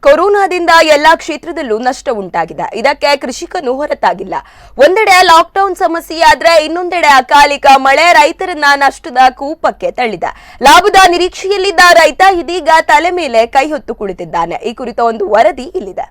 ಕೊರೋನಾದಿಂದ ಎಲ್ಲಾ ಕ್ಷೇತ್ರದಲ್ಲೂ ನಷ್ಟ ಉಂಟಾಗಿದೆ. ಇದಕ್ಕೆ ಕೃಷಿಕನು ಹೊರತಾಗಿಲ್ಲ. ಒಂದೆಡೆ ಲಾಕ್ಡೌನ್ ಸಮಸ್ಯೆ ಆದ್ರೆ ಇನ್ನೊಂದೆಡೆ ಅಕಾಲಿಕ ಮಳೆ ರೈತರನ್ನ ನಷ್ಟದ ಕೂಪಕ್ಕೆ ತಳ್ಳಿದೆ. ಲಾಭದ ನಿರೀಕ್ಷೆಯಲ್ಲಿದ್ದ ರೈತ ಇದೀಗ ತಲೆ ಮೇಲೆ ಕೈ ಹೊತ್ತು ಕುಳಿತಿದ್ದಾನೆ. ಈ ಕುರಿತ ಒಂದು ವರದಿ ಇಲ್ಲಿದೆ.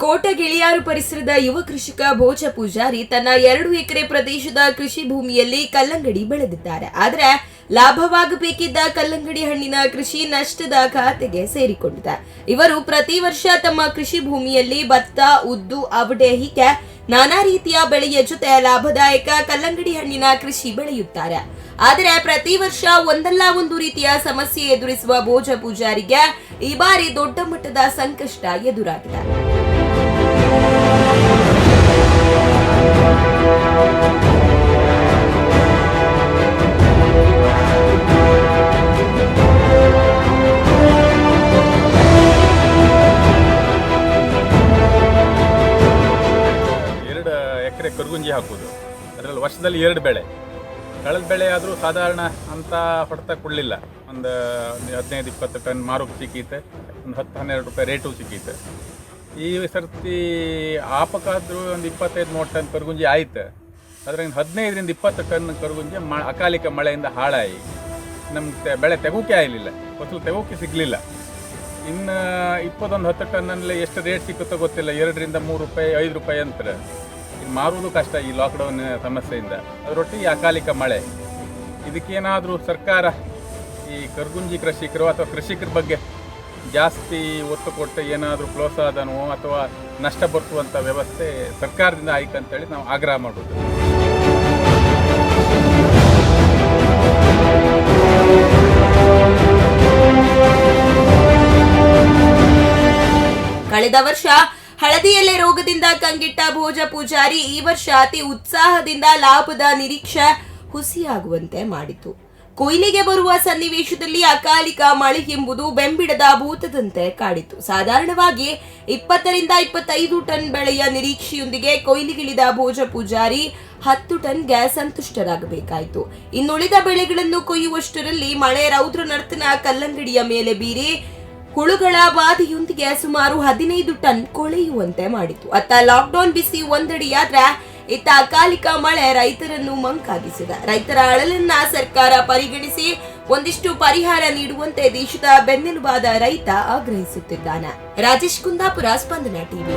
ಕೋಟಗಿಳಿಯಾರು ಪರಿಸರದ ಯುವ ಕೃಷಿಕ ಭೋಜ ಪೂಜಾರಿ ತನ್ನ 2 ಎಕರೆ ಪ್ರದೇಶದ ಕೃಷಿ ಭೂಮಿಯಲ್ಲಿ ಕಲ್ಲಂಗಡಿ ಬೆಳೆದಿದ್ದಾರೆ. ಆದರೆ ಲಾಭವಾಗಬೇಕಿದ್ದ ಕಲ್ಲಂಗಡಿ ಹಣ್ಣಿನ ಕೃಷಿ ನಷ್ಟದ ಖಾತೆಗೆ ಸೇರಿಕೊಂಡಿದೆ. ಇವರು ಪ್ರತಿ ವರ್ಷ ತಮ್ಮ ಕೃಷಿ ಭೂಮಿಯಲ್ಲಿ ಭತ್ತ, ಉದ್ದು, ಅವಡೆ ಹೀಗೆ ನಾನಾ ರೀತಿಯ ಬೆಳೆಯ ಜೊತೆ ಲಾಭದಾಯಕ ಕಲ್ಲಂಗಡಿ ಹಣ್ಣಿನ ಕೃಷಿ ಬೆಳೆಯುತ್ತಾರೆ. ಆದರೆ ಪ್ರತಿ ವರ್ಷ ಒಂದಲ್ಲ ಒಂದು ರೀತಿಯ ಸಮಸ್ಯೆ ಎದುರಿಸುವ ಭೋಜ ಪೂಜಾರಿಗೆ ಈ ಬಾರಿ ದೊಡ್ಡ ಮಟ್ಟದ ಸಂಕಷ್ಟ ಎದುರಾಗಿದೆ. ಎಕರೆ ಕರ್ಗುಂಜಿ ಹಾಕೋದು, ಅದರಲ್ಲಿ ವರ್ಷದಲ್ಲಿ 2 ಬೆಳೆ. ಕಳೆದ ಬೆಳೆ ಆದರೂ ಸಾಧಾರಣ ಅಂತ ಹೊಡೆತ ಕೊಡಲಿಲ್ಲ. ಒಂದು 15-20 ಟನ್ ಮಾರೋಕೆ ಸಿಕ್ಕೀತೆ, ಒಂದು 10-12 ರೂಪಾಯಿ ರೇಟು ಸಿಕ್ಕೀತೆ. ಈ ಸರ್ತಿ ಆಪಕ್ಕಾದರೂ ಒಂದು 25-30 ಟನ್ ಕರ್ಗುಂಜಿ ಆಯ್ತು. ಅದ್ರಾಗ 15-20 ಟನ್ ಕರ್ಗುಂಜಿ ಅಕಾಲಿಕ ಮಳೆಯಿಂದ ಹಾಳಾಗಿ ನಮ್ಗೆ ಬೆಳೆ ತೆಗೋಕೆ ಆಗಲಿಲ್ಲ, ಫಸಲು ತೆಗೋಕೆ ಸಿಗಲಿಲ್ಲ. ಇನ್ನು 10 ಟನ್ನಲ್ಲಿ ಎಷ್ಟು ರೇಟ್ ಸಿಕ್ಕುತ್ತೋ ಗೊತ್ತಿಲ್ಲ. 2-3 ರೂಪಾಯಿ 5 ರೂಪಾಯಿ ಅಂತಾರೆ. ಇದು ಮಾರುವುದು ಕಷ್ಟ ಈ ಲಾಕ್ಡೌನ್ ಸಮಸ್ಯೆಯಿಂದ. ಅದರೊಟ್ಟಿಗೆ ಅಕಾಲಿಕ ಮಳೆ. ಇದಕ್ಕೇನಾದರೂ ಸರ್ಕಾರ ಈ ಕರ್ಗುಂಜಿ ಕೃಷಿಕರು ಅಥವಾ ಕೃಷಿಕರ ಬಗ್ಗೆ ಜಾಸ್ತಿ ಒತ್ತು ಕೊಟ್ಟು ಏನಾದರೂ ಪ್ರೋತ್ಸಾಹನೋ ಅಥವಾ ನಷ್ಟ ಬರ್ತುವಂಥ ವ್ಯವಸ್ಥೆ ಸರ್ಕಾರದಿಂದ ಆಯ್ತು ಅಂತೇಳಿ ನಾವು ಆಗ್ರಹ ಮಾಡೋದು. ಕಳೆದ ವರ್ಷ ಹಳದಿ ಎಲೆ ರೋಗದಿಂದ ಕಂಗೆಟ್ಟ ಭೋಜ ಪೂಜಾರಿ ಈ ವರ್ಷ ಅತಿ ಉತ್ಸಾಹದಿಂದ ಲಾಭದ ನಿರೀಕ್ಷೆ ಹುಸಿಯಾಗುವಂತೆ ಮಾಡಿತು. ಕೊಯ್ಲಿಗೆ ಬರುವ ಸನ್ನಿವೇಶದಲ್ಲಿ ಅಕಾಲಿಕ ಮಳೆ ಎಂಬುದು ಬೆಂಬಿಡದ ಭೂತದಂತೆ ಕಾಡಿತು. ಸಾಧಾರಣವಾಗಿ 20-25 ಟನ್ ಬೆಳೆಯ ನಿರೀಕ್ಷೆಯೊಂದಿಗೆ ಕೊಯ್ಲಿಗಿಳಿದ ಭೋಜ ಪೂಜಾರಿ 10 ಟನ್ಗೆ ಸಂತುಷ್ಟರಾಗಬೇಕಾಯಿತು. ಇನ್ನುಳಿದ ಬೆಳೆಗಳನ್ನು ಕೊಯ್ಯುವಷ್ಟರಲ್ಲಿ ಮಳೆ ರೌದ್ರ ನರ್ತನ ಕಲ್ಲಂಗಡಿಯ ಮೇಲೆ ಬೀರಿ ಹುಳುಗಳ ಬಾಧೆಯೊಂದಿಗೆ ಸುಮಾರು 15 ಟನ್ ಕೊಳೆಯುವಂತೆ ಮಾಡಿತು. ಅತ್ತ ಲಾಕ್ಡೌನ್ ಬಿಸಿ ಒಂದಡಿಯಾದ್ರೆ ಇತ್ತ ಅಕಾಲಿಕ ಮಳೆ ರೈತರನ್ನು ಮಂಕಾಗಿಸಿದೆ. ರೈತರ ಅಳಲನ್ನ ಸರ್ಕಾರ ಪರಿಗಣಿಸಿ ಒಂದಿಷ್ಟು ಪರಿಹಾರ ನೀಡುವಂತೆ ದೇಶದ ಬೆನ್ನೆಲುಬಾದ ರೈತ ಆಗ್ರಹಿಸುತ್ತಿದ್ದಾನೆ. ರಾಜೇಶ್ ಕುಂದಾಪುರ, ಸ್ಪಂದನ ಟಿವಿ.